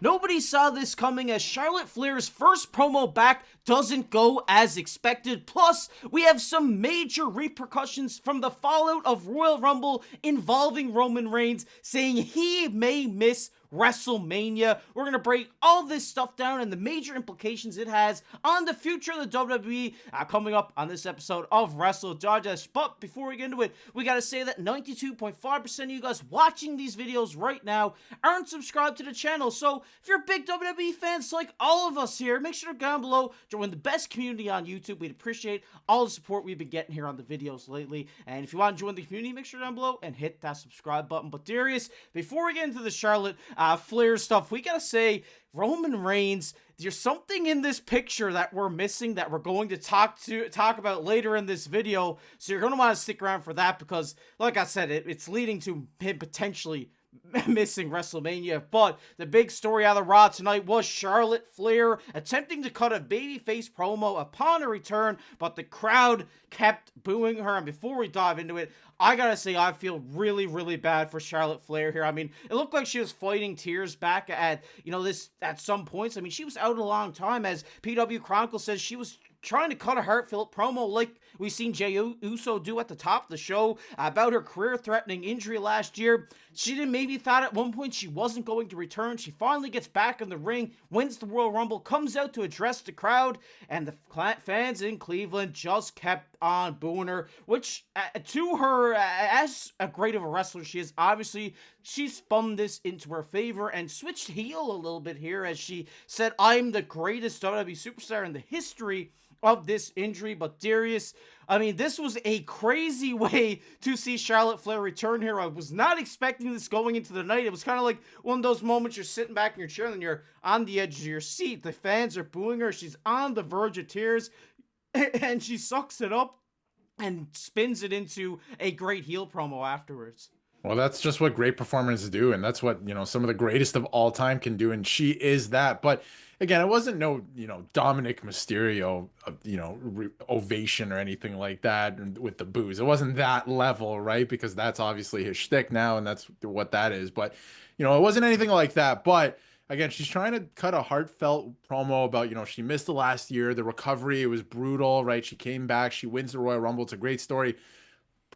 Nobody saw this coming as Charlotte Flair's first promo back doesn't go as expected. Plus, we have some major repercussions from the fallout of Royal Rumble involving Roman Reigns saying he may miss Wrestlemania. We're going to break all this stuff down and the major implications it has on the future of the WWE coming up on this episode of Wrestle Digest. But before we get into it, we got to say that 92.5% of you guys watching these videos right now aren't subscribed to the channel. So if you're big WWE fans like all of us here, make sure to go down below, join the best community on YouTube. We'd appreciate all the support we've been getting here on the videos lately. And if you want to join the community, make sure down below and hit that subscribe button. But Darius, before we get into the Charlotte Flair stuff, we gotta say, Roman Reigns, there's something in this picture that we're missing that we're going to talk about later in this video, so you're going to want to stick around for that because, like I said, it's leading to him potentially missing Wrestlemania. But the big story out of Raw tonight was Charlotte Flair attempting to cut a babyface promo upon her return, but the crowd kept booing her. And before we dive into it, I gotta say, I feel really, really bad for Charlotte Flair here. I mean, it looked like she was fighting tears back at, at some points. I mean, she was out a long time, as PW Chronicle says she was trying to cut a heartfelt promo like we've seen Jey Uso do at the top of the show about her career-threatening injury last year. She didn't maybe thought at one point she wasn't going to return. She finally gets back in the ring, wins the Royal Rumble, comes out to address the crowd, and the fans in Cleveland just kept on booing her, which to her, as a great of a wrestler she is, obviously she spun this into her favor and switched heel a little bit here as she said, "I'm the greatest WWE superstar in the history of this injury." But Darius, I mean, this was a crazy way to see Charlotte Flair return here. I was not expecting this going into the night. It was kind of like one of those moments you're sitting back in your chair and you're on the edge of your seat. The fans are booing her. She's on the verge of tears and she sucks it up and spins it into a great heel promo afterwards. Well, that's just what great performers do, and that's what, some of the greatest of all time can do, and she is that. But again, it wasn't no, Dominik Mysterio, ovation or anything like that with the boos. It wasn't that level, right? Because that's obviously his shtick now, and that's what that is. But, it wasn't anything like that. But again, she's trying to cut a heartfelt promo about, she missed the last year, the recovery, it was brutal, right? She came back, she wins the Royal Rumble. It's a great story.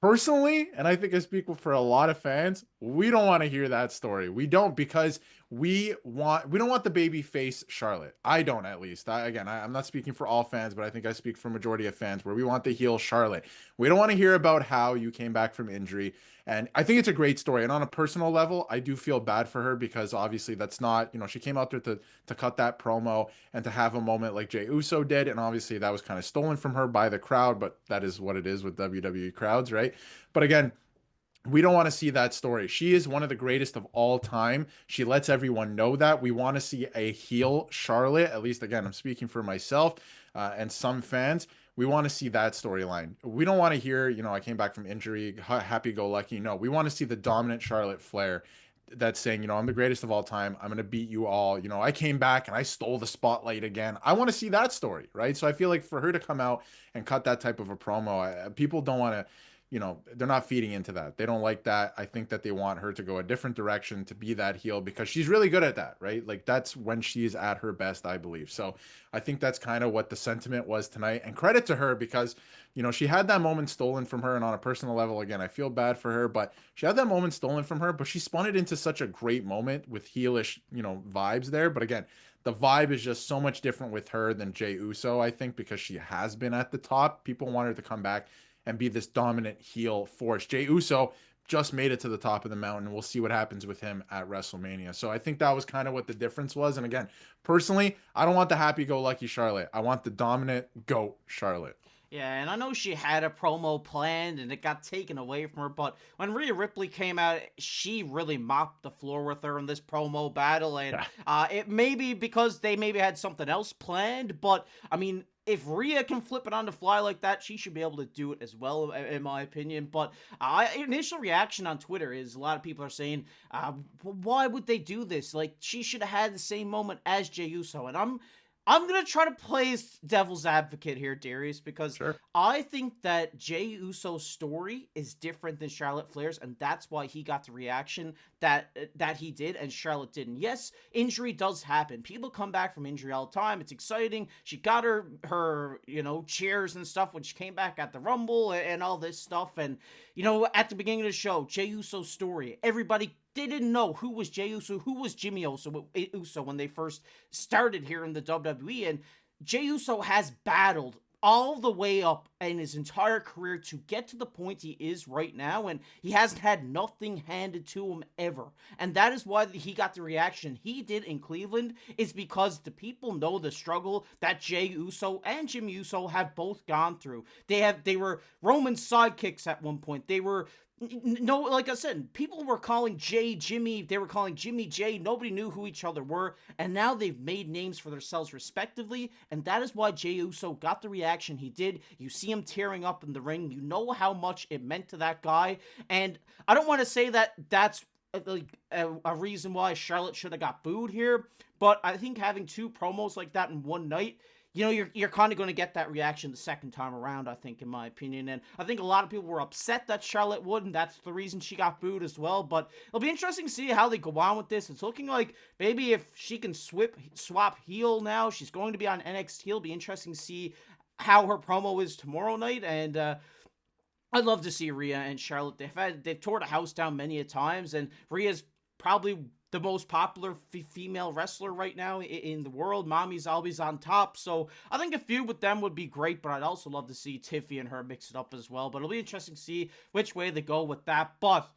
Personally, and I think I speak for a lot of fans, we don't want to hear that story. We don't, because we don't want the baby face Charlotte. I don't, at least. I'm not speaking for all fans, but I think I speak for majority of fans where we want the heel Charlotte. We don't want to hear about how you came back from injury. And I think it's a great story. And on a personal level, I do feel bad for her because obviously that's not, she came out there to cut that promo and to have a moment like Jey Uso did. And obviously that was kind of stolen from her by the crowd, but that is what it is with WWE crowds, right? But again, we don't want to see that story. She is one of the greatest of all time. She lets everyone know that. We want to see a heel Charlotte, at least, again, I'm speaking for myself and some fans. We want to see that storyline. We don't want to hear, I came back from injury, happy-go-lucky. No, we want to see the dominant Charlotte Flair that's saying, I'm the greatest of all time. I'm going to beat you all. I came back and I stole the spotlight again. I want to see that story, right? So I feel like for her to come out and cut that type of a promo, people don't want to, they're not feeding into that. They don't like that. I think that they want her to go a different direction, to be that heel, because she's really good at that, right? Like that's when she's at her best, I believe. So I think that's kind of what the sentiment was tonight, and credit to her because, she had that moment stolen from her. And on a personal level, again, I feel bad for her, but she had that moment stolen from her, but she spun it into such a great moment with heelish, vibes there. But again, the vibe is just so much different with her than Jey Uso, I think, because she has been at the top. People want her to come back and be this dominant heel force. Jey Uso just made it to the top of the mountain. We'll see what happens with him at WrestleMania. So I think that was kind of what the difference was. And again, personally, I don't want the happy-go-lucky Charlotte. I want the dominant GOAT Charlotte. Yeah, and I know she had a promo planned and it got taken away from her, but when Rhea Ripley came out, she really mopped the floor with her in this promo battle, and it may be because they maybe had something else planned, but, I mean, if Rhea can flip it on the fly like that, she should be able to do it as well, in my opinion. But initial reaction on Twitter is a lot of people are saying, why would they do this? Like, she should have had the same moment as Jey Uso. And I'm going to try to play devil's advocate here, Darius, because I think that Jey Uso's story is different than Charlotte Flair's, and that's why he got the reaction that he did and Charlotte didn't. Yes, injury does happen. People come back from injury all the time. It's exciting. She got her cheers and stuff when she came back at the Rumble and all this stuff. And at the beginning of the show, Jey Uso's story, everybody, they didn't know who was Jey Uso, who was Jimmy Uso when they first started here in the WWE. And Jey Uso has battled all the way up in his entire career to get to the point he is right now, and he hasn't had nothing handed to him ever. And that is why he got the reaction he did in Cleveland, is because the people know the struggle that Jey Uso and Jimmy Uso have both gone through. They were Roman's sidekicks at one point. They were like I said, people were calling Jey Jimmy, they were calling Jimmy Jey, nobody knew who each other were, and now they've made names for themselves respectively, and that is why Jey Uso got the reaction he did. You see him tearing up in the ring, you know how much it meant to that guy, and I don't want to say that that's a reason why Charlotte should have got booed here, but I think having two promos like that in one night, you're kind of going to get that reaction the second time around, I think, in my opinion. And I think a lot of people were upset that Charlotte would, and that's the reason she got booed as well. But it'll be interesting to see how they go on with this. It's looking like maybe if she can swap heel now, she's going to be on NXT. It'll be interesting to see how her promo is tomorrow night. And I'd love to see Rhea and Charlotte. They've tore the house down many a times, and Rhea's probably the most popular female wrestler right now in the world. Mommy's always on top, so I think a feud with them would be great, but I'd also love to see Tiffy and her mix it up as well. But it'll be interesting to see which way they go with that. But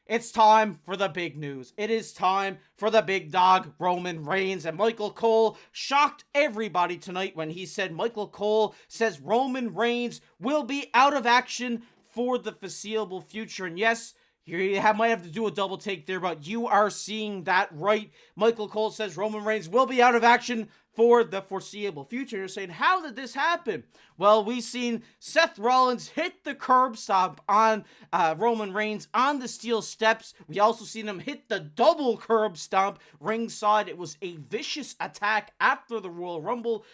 it's time for the big news. It is time for the big dog, Roman Reigns. And Michael Cole shocked everybody tonight when he said Michael Cole says Roman Reigns will be out of action for the foreseeable future. And yes, you might have to do a double take there, but you are seeing that right. Michael Cole says Roman Reigns will be out of action for the foreseeable future. You're saying, how did this happen? Well, we've seen Seth Rollins hit the curb stomp on Roman Reigns on the steel steps. We also seen him hit the double curb stomp ringside. It was a vicious attack after the Royal Rumble.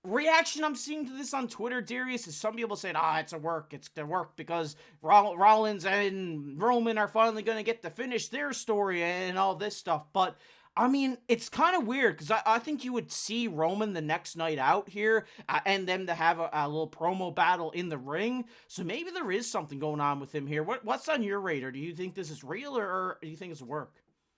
Reaction I'm seeing to this on Twitter, Darius, is some people saying, it's a work because Rollins and Roman are finally going to get to finish their story and all this stuff. But I mean, it's kind of weird because I think you would see Roman the next night out here and them to have a little promo battle in the ring. So maybe there is something going on with him here. What's on your radar? Do you think this is real or do you think it's a work?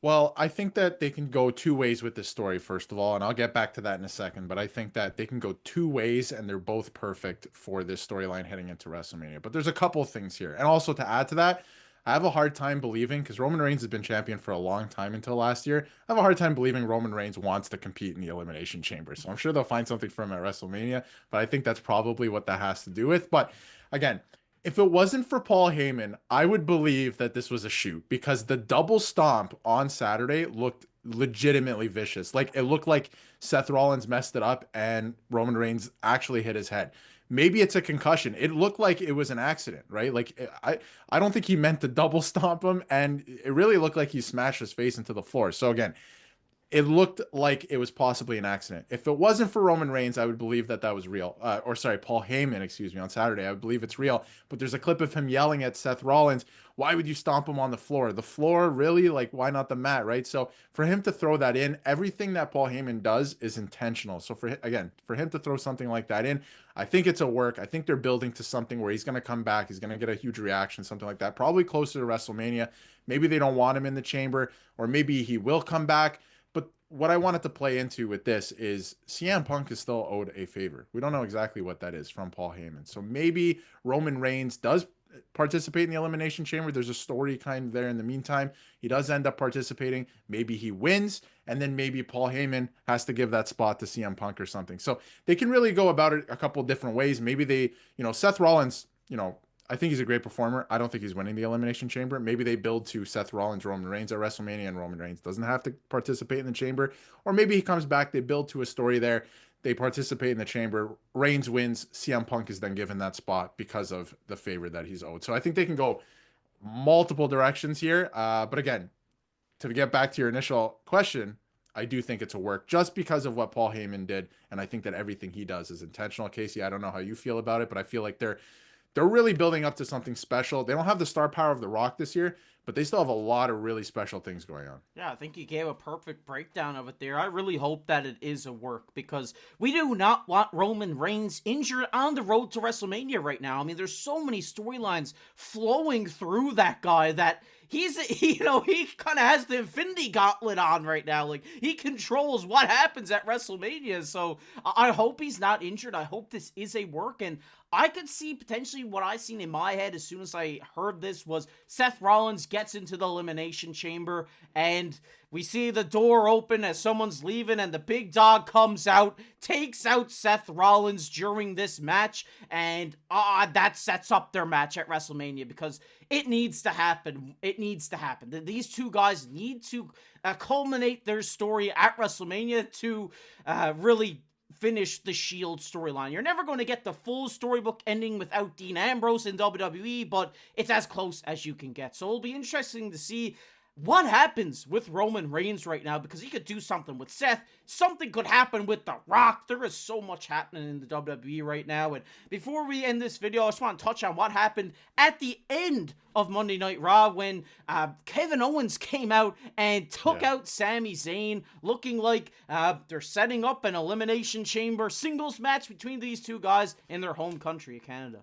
Well, I think that they can go two ways with this story, first of all, and I'll get back to that in a second, but I think that they can go two ways and they're both perfect for this storyline heading into WrestleMania. But there's a couple things here. And also to add to that, I have a hard time believing, because Roman Reigns has been champion for a long time until last year, I have a hard time believing Roman Reigns wants to compete in the Elimination Chamber. So I'm sure they'll find something for him at WrestleMania, but I think that's probably what that has to do with. But again, if it wasn't for Paul Heyman, I would believe that this was a shoot, because the double stomp on Saturday looked legitimately vicious. Like, it looked like Seth Rollins messed it up and Roman Reigns actually hit his head. Maybe it's a concussion. It looked like it was an accident, right? Like, I don't think he meant to double stomp him, and it really looked like he smashed his face into the floor. So again, it looked like it was possibly an accident. If it wasn't for Roman Reigns, I would believe that was real. Paul Heyman, excuse me, on Saturday. I would believe it's real. But there's a clip of him yelling at Seth Rollins, why would you stomp him on the floor? The floor, really? Like, why not the mat, right? So for him to throw that in, everything that Paul Heyman does is intentional. So for him to throw something like that in, I think it's a work. I think they're building to something where he's going to come back. He's going to get a huge reaction, something like that. Probably closer to WrestleMania. Maybe they don't want him in the chamber, or maybe he will come back. But what I wanted to play into with this is CM Punk is still owed a favor. We don't know exactly what that is from Paul Heyman. So maybe Roman Reigns does participate in the Elimination Chamber. There's a story kind of there in the meantime. He does end up participating. Maybe he wins, and then maybe Paul Heyman has to give that spot to CM Punk or something. So they can really go about it a couple different ways. Maybe they, Seth Rollins, I think he's a great performer. I don't think he's winning the Elimination Chamber. Maybe they build to Seth Rollins, Roman Reigns at WrestleMania, and Roman Reigns doesn't have to participate in the chamber. Or maybe he comes back, they build to a story there, they participate in the chamber, Reigns wins, CM Punk is then given that spot because of the favor that he's owed. So I think they can go multiple directions here. But again, to get back to your initial question, I do think it's a work just because of what Paul Heyman did. And I think that everything he does is intentional. Casey, I don't know how you feel about it, but I feel like they're really building up to something special. They don't have the star power of The Rock this year, but they still have a lot of really special things going on. Yeah, I think you gave a perfect breakdown of it there. I really hope that it is a work because we do not want Roman Reigns injured on the road to WrestleMania right now. I mean, there's so many storylines flowing through that guy that he kind of has the Infinity Gauntlet on right now. Like, he controls what happens at WrestleMania. So I hope he's not injured. I hope this is a work. And I could see potentially what I seen in my head as soon as I heard this was Seth Rollins gets into the Elimination Chamber and we see the door open as someone's leaving and the big dog comes out, takes out Seth Rollins during this match, and that sets up their match at WrestleMania because it needs to happen. It needs to happen. These two guys need to culminate their story at WrestleMania to really finish the Shield storyline. You're never going to get the full storybook ending without Dean Ambrose in WWE, but it's as close as you can get. So it'll be interesting to see what happens with Roman Reigns right now, because he could do something with Seth. Something could happen with The Rock. There is so much happening in the WWE right now. And before we end this video, I just want to touch on what happened at the end of Monday Night Raw when Kevin Owens came out and took out Sami Zayn, looking like they're setting up an Elimination Chamber singles match between these two guys in their home country of Canada.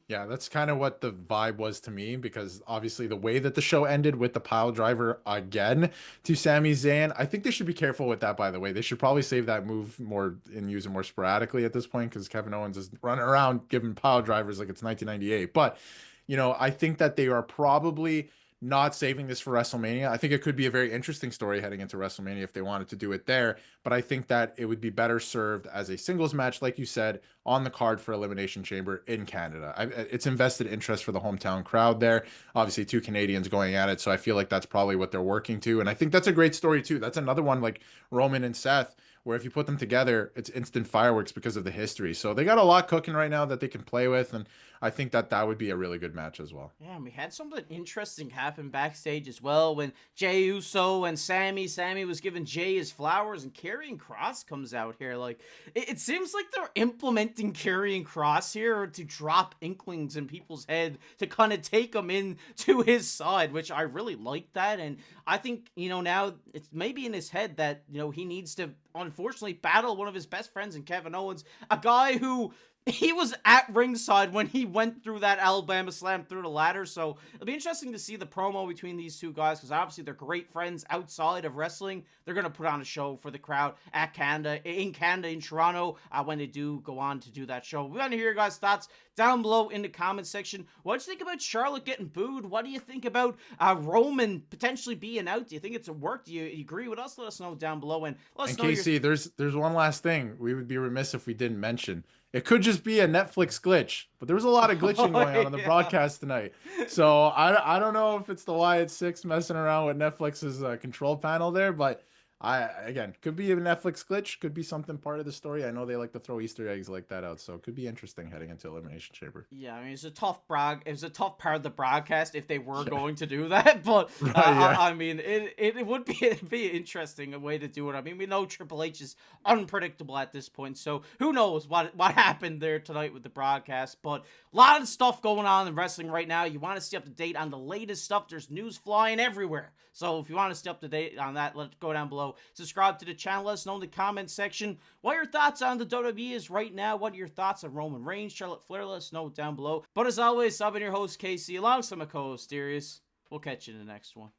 Yeah, that's kind of what the vibe was to me, because obviously the way that the show ended with the pile driver again to Sami Zayn, I think they should be careful with that, by the way. They should probably save that move more and use it more sporadically at this point, because Kevin Owens is running around giving pile drivers like it's 1998. But, you know, I think that they are probably not saving this for WrestleMania. I think it could be a very interesting story heading into WrestleMania if they wanted to do it there, but I think that it would be better served as a singles match, like you said, on the card for Elimination Chamber in Canada. It's invested interest for the hometown crowd there. Obviously, two Canadians going at it, so I feel like that's probably what they're working to, and I think that's a great story too. That's another one like Roman and Seth, where if you put them together, it's instant fireworks because of the history. So they got a lot cooking right now that they can play with, and I think that that would be a really good match as well. Yeah, and we had something interesting happen backstage as well when Jey Uso and Sammy was giving Jey his flowers, and Karrion Kross comes out here. Like, it seems like they're implementing Karrion Kross here to drop inklings in people's head to kind of take them in to his side, which I really like that. And I think, you know, now it's maybe in his head that, you know, he needs to unfortunately battle one of his best friends in Kevin Owens, a guy who he was at ringside when he went through that Alabama slam through the ladder. So it'll be interesting to see the promo between these two guys, because obviously they're great friends outside of wrestling. They're going to put on a show for the crowd in Canada, in Toronto, when they do go on to do that show. We want to hear your guys' thoughts down below in the comment section. What do you think about Charlotte getting booed? What do you think about Roman potentially being out? Do you think it's a work? Do you agree with us? Let us know down below. And let us know. Casey, there's one last thing we would be remiss if we didn't mention. It could just be a Netflix glitch, but there was a lot of glitching going on the broadcast tonight. So I don't know if it's the Wyatt Six messing around with Netflix's control panel there, but again, could be a Netflix glitch, could be something part of the story. I know they like to throw Easter eggs like that out, so it could be interesting heading into Elimination Chamber. Yeah, I mean, it's a tough part of the broadcast if they were going to do that, but I mean, it would be an interesting way to do it. I mean, we know Triple H is unpredictable at this point, so who knows what happened there tonight with the broadcast. But a lot of stuff going on in wrestling right now. You want to stay up to date on the latest stuff. There's news flying everywhere. So if you want to stay up to date on that, let's go down below. Subscribe to the channel. Let us know in the comment section what your thoughts on the WWE is right now. What are your thoughts on Roman Reigns, Charlotte Flair? Let us know down below. But as always, I've been your host, Casey, alongside my co-host, Darius. We'll catch you in the next one.